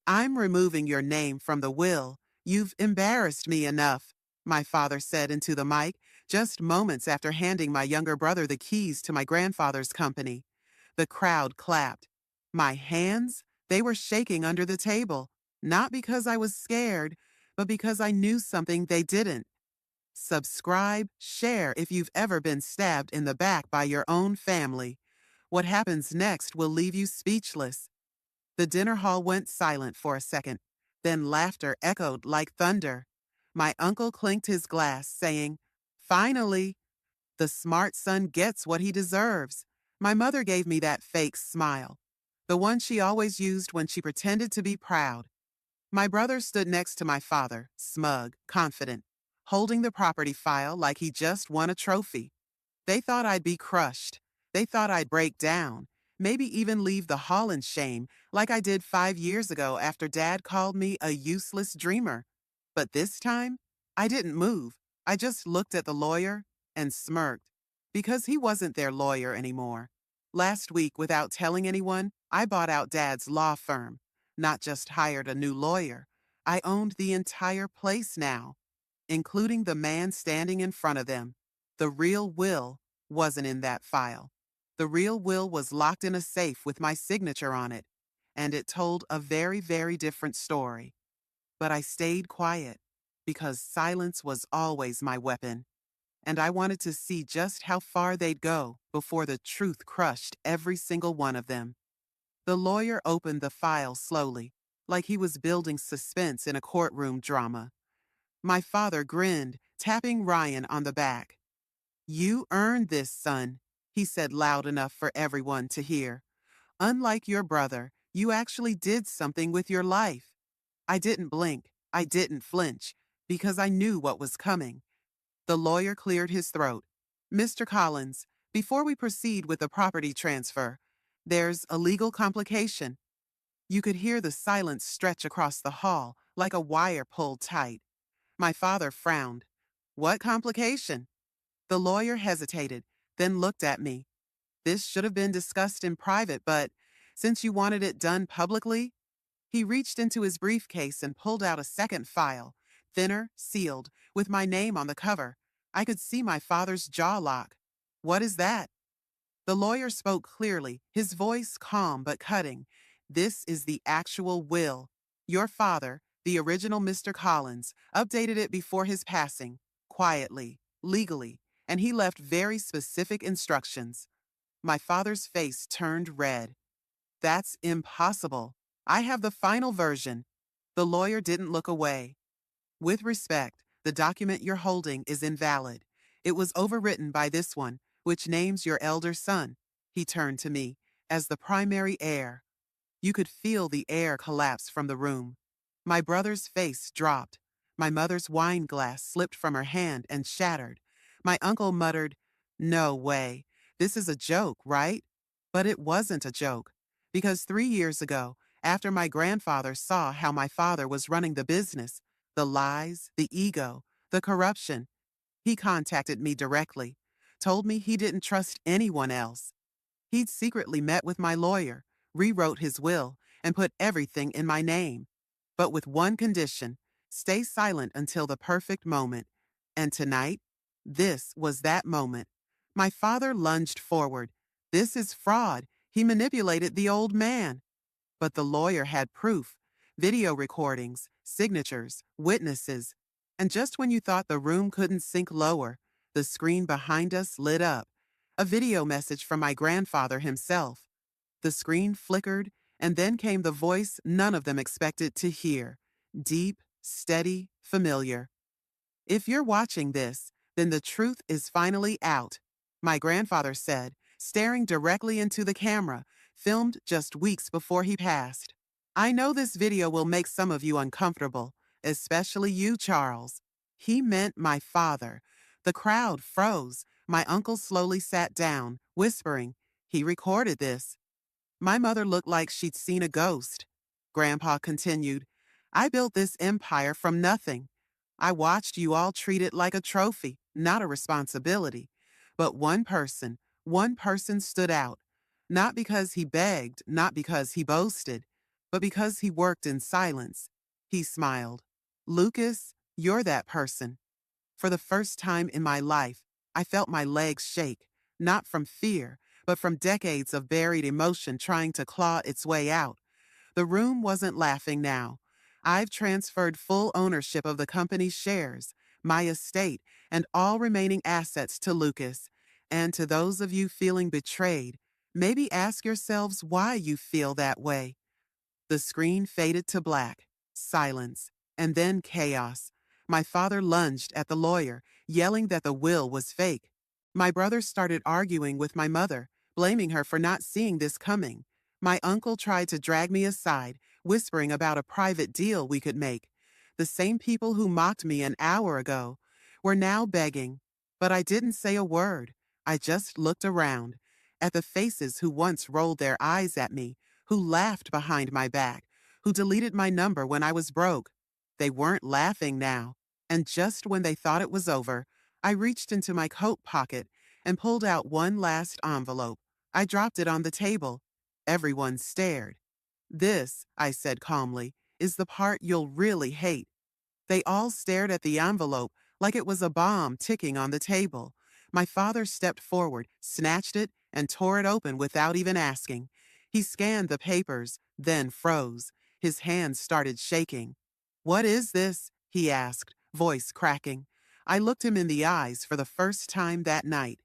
I'm removing your name from the will. You've embarrassed me enough, my father said into the mic, just moments after handing my younger brother the keys to my grandfather's company. The crowd clapped. My hands? They were shaking under the table, not because I was scared, but because I knew something they didn't. Subscribe, share if you've ever been stabbed in the back by your own family. What happens next will leave you speechless. The dinner hall went silent for a second. Then laughter echoed like thunder. My uncle clinked his glass, saying, "Finally, the smart son gets what he deserves." My mother gave me that fake smile, the one she always used when she pretended to be proud. My brother stood next to my father, smug, confident, holding the property file like he just won a trophy. They thought I'd be crushed. They thought I'd break down, maybe even leave the hall in shame, like I did 5 years ago after Dad called me a useless dreamer. But this time, I didn't move. I just looked at the lawyer and smirked, because he wasn't their lawyer anymore. Last week, without telling anyone, I bought out Dad's law firm, not just hired a new lawyer. I owned the entire place now, including the man standing in front of them. The real will wasn't in that file. The real will was locked in a safe with my signature on it, and it told a very, very different story. But I stayed quiet because silence was always my weapon, and I wanted to see just how far they'd go before the truth crushed every single one of them. The lawyer opened the file slowly, like he was building suspense in a courtroom drama. My father grinned, tapping Ryan on the back. "You earned this, son," he said loud enough for everyone to hear. "Unlike your brother, you actually did something with your life." I didn't blink. I didn't flinch, because I knew what was coming. The lawyer cleared his throat. "Mr. Collins, before we proceed with the property transfer, there's a legal complication." You could hear the silence stretch across the hall like a wire pulled tight. My father frowned. "What complication?" The lawyer hesitated, then looked at me. "This should have been discussed in private, but since you wanted it done publicly." He reached into his briefcase and pulled out a second file, thinner, sealed, with my name on the cover. I could see my father's jaw lock. "What is that?" The lawyer spoke clearly, his voice calm but cutting. "This is the actual will. Your father, the original Mr. Collins, updated it before his passing, quietly, legally, and he left very specific instructions." My father's face turned red. "That's impossible. I have the final version." The lawyer didn't look away. "With respect, the document you're holding is invalid. It was overwritten by this one, which names your elder son," he turned to me, "as the primary heir." You could feel the air collapse from the room. My brother's face dropped. My mother's wine glass slipped from her hand and shattered. My uncle muttered, "No way. This is a joke, right?" But it wasn't a joke, because 3 years ago, after my grandfather saw how my father was running the business, the lies, the ego, the corruption, he contacted me directly, told me he didn't trust anyone else. He'd secretly met with my lawyer, rewrote his will, and put everything in my name. But with one condition: stay silent until the perfect moment. And tonight, this was that moment. My father lunged forward. "This is fraud. He manipulated the old man." But the lawyer had proof: video recordings, signatures, witnesses. And just when you thought the room couldn't sink lower, the screen behind us lit up. A video message from my grandfather himself. The screen flickered, and then came the voice none of them expected to hear. Deep, steady, familiar. "If you're watching this, then the truth is finally out," my grandfather said, staring directly into the camera, filmed just weeks before he passed. "I know this video will make some of you uncomfortable, especially you, Charles." He meant my father. The crowd froze. My uncle slowly sat down, whispering, "He recorded this." My mother looked like she'd seen a ghost. Grandpa continued, "I built this empire from nothing. I watched you all treat it like a trophy, not a responsibility. But one person stood out. Not because he begged, not because he boasted, but because he worked in silence. He smiled. Lucas, you're that person. For the first time in my life, I felt my legs shake, not from fear, but from decades of buried emotion trying to claw its way out. The room wasn't laughing now. I've transferred full ownership of the company's shares, my estate, and all remaining assets to Lucas. And to those of you feeling betrayed, maybe ask yourselves why you feel that way. The screen faded to black, silence, and then chaos. My father lunged at the lawyer, yelling that the will was fake. My brother started arguing with my mother, blaming her for not seeing this coming. My uncle tried to drag me aside, whispering about a private deal we could make. The same people who mocked me an hour ago were now begging. But I didn't say a word. I just looked around at the faces who once rolled their eyes at me, who laughed behind my back, who deleted my number when I was broke. They weren't laughing now. And just when they thought it was over, I reached into my coat pocket and pulled out one last envelope. I dropped it on the table. Everyone stared. This, I said calmly, is the part you'll really hate. They all stared at the envelope like it was a bomb ticking on the table. My father stepped forward, snatched it, and tore it open without even asking. He scanned the papers, then froze. His hands started shaking. What is this? He asked, voice cracking. I looked him in the eyes for the first time that night.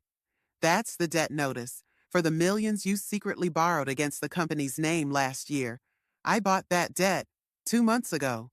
That's the debt notice for the millions you secretly borrowed against the company's name last year. I bought that debt 2 months ago.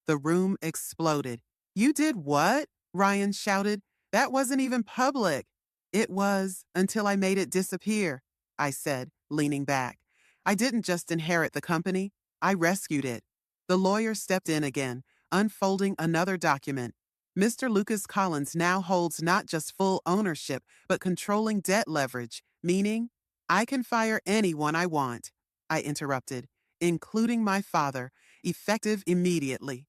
The room exploded. You did what? Ryan shouted. That wasn't even public. It was, until I made it disappear, I said, leaning back. I didn't just inherit the company, I rescued it. The lawyer stepped in again, unfolding another document. Mr. Lucas Collins now holds not just full ownership, but controlling debt leverage, meaning I can fire anyone I want, I interrupted, including my father, effective immediately.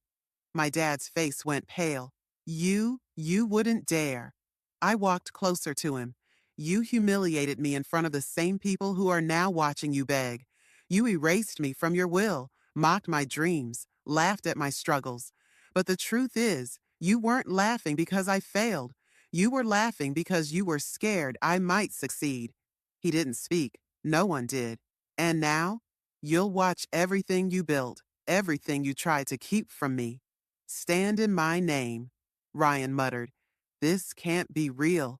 My dad's face went pale. You wouldn't dare. I walked closer to him. You humiliated me in front of the same people who are now watching you beg. You erased me from your will, mocked my dreams, laughed at my struggles. But the truth is, you weren't laughing because I failed. You were laughing because you were scared I might succeed. He didn't speak. No one did. And now, you'll watch everything you built, everything you tried to keep from me. Stand in my name, Ryan muttered. This can't be real.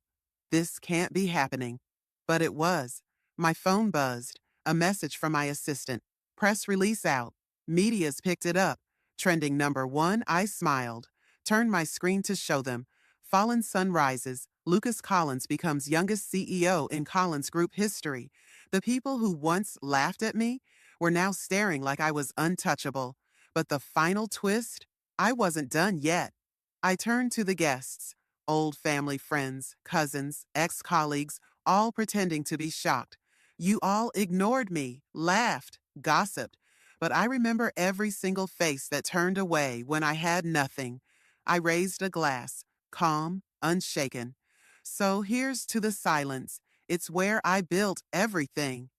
This can't be happening. But it was. My phone buzzed. A message from my assistant. Press release out. Media's picked it up. Trending #1, I smiled. Turned my screen to show them. Fallen Sun rises. Lucas Collins becomes youngest CEO in Collins Group history. The people who once laughed at me were now staring like I was untouchable. But the final twist? I wasn't done yet. I turned to the guests, old family friends, cousins, ex-colleagues, all pretending to be shocked. You all ignored me, laughed, gossiped, but I remember every single face that turned away when I had nothing. I raised a glass, calm, unshaken. So here's to the silence. It's where I built everything.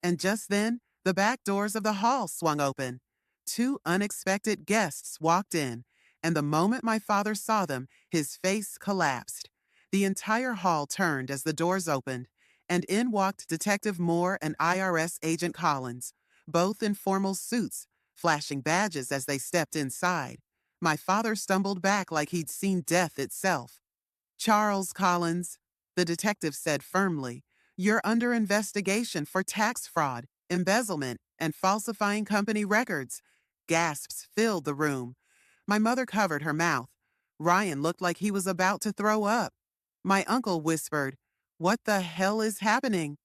And just then, the back doors of the hall swung open. Two unexpected guests walked in, and the moment my father saw them, his face collapsed. The entire hall turned as the doors opened, and in walked Detective Moore and IRS Agent Collins, both in formal suits, flashing badges as they stepped inside. My father stumbled back like he'd seen death itself. Charles Collins, the detective said firmly, you're under investigation for tax fraud, embezzlement, and falsifying company records. Gasps filled the room. My mother covered her mouth. Ryan looked like he was about to throw up. My uncle whispered, What the hell is happening?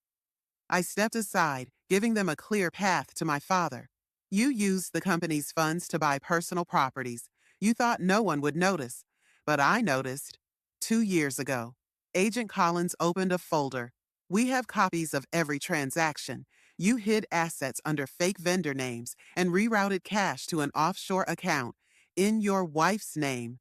I stepped aside, giving them a clear path to my father. You used the company's funds to buy personal properties. You thought no one would notice. But I noticed. 2 years ago, Agent Collins opened a folder. We have copies of every transaction. You hid assets under fake vendor names and rerouted cash to an offshore account in your wife's name.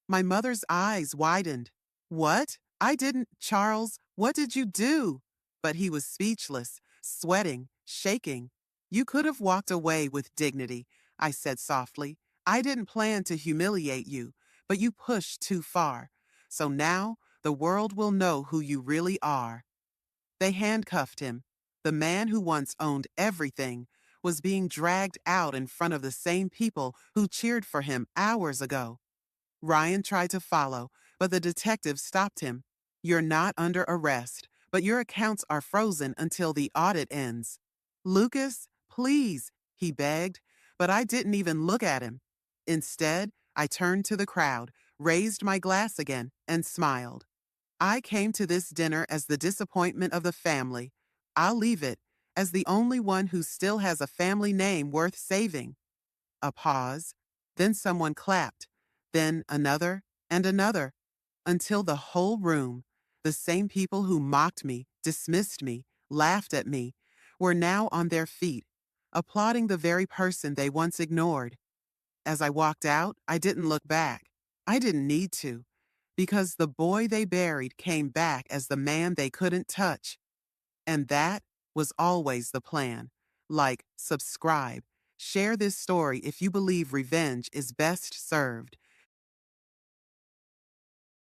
My mother's eyes widened. What? I didn't, Charles. What did you do? But he was speechless, sweating, shaking. You could have walked away with dignity, I said softly. I didn't plan to humiliate you, but you pushed too far. So now the world will know who you really are. They handcuffed him. The man who once owned everything was being dragged out in front of the same people who cheered for him hours ago. Ryan tried to follow, but the detective stopped him. You're not under arrest, but your accounts are frozen until the audit ends. Lucas, please, he begged, but I didn't even look at him. Instead, I turned to the crowd, raised my glass again, and smiled. I came to this dinner as the disappointment of the family. I'll leave it as the only one who still has a family name worth saving. A pause. Then someone clapped. Then another and another. Until the whole room, the same people who mocked me, dismissed me, laughed at me, were now on their feet, applauding the very person they once ignored. As I walked out, I didn't look back. I didn't need to, because the boy they buried came back as the man they couldn't touch. And that was always the plan. Like, subscribe, share this story if you believe revenge is best served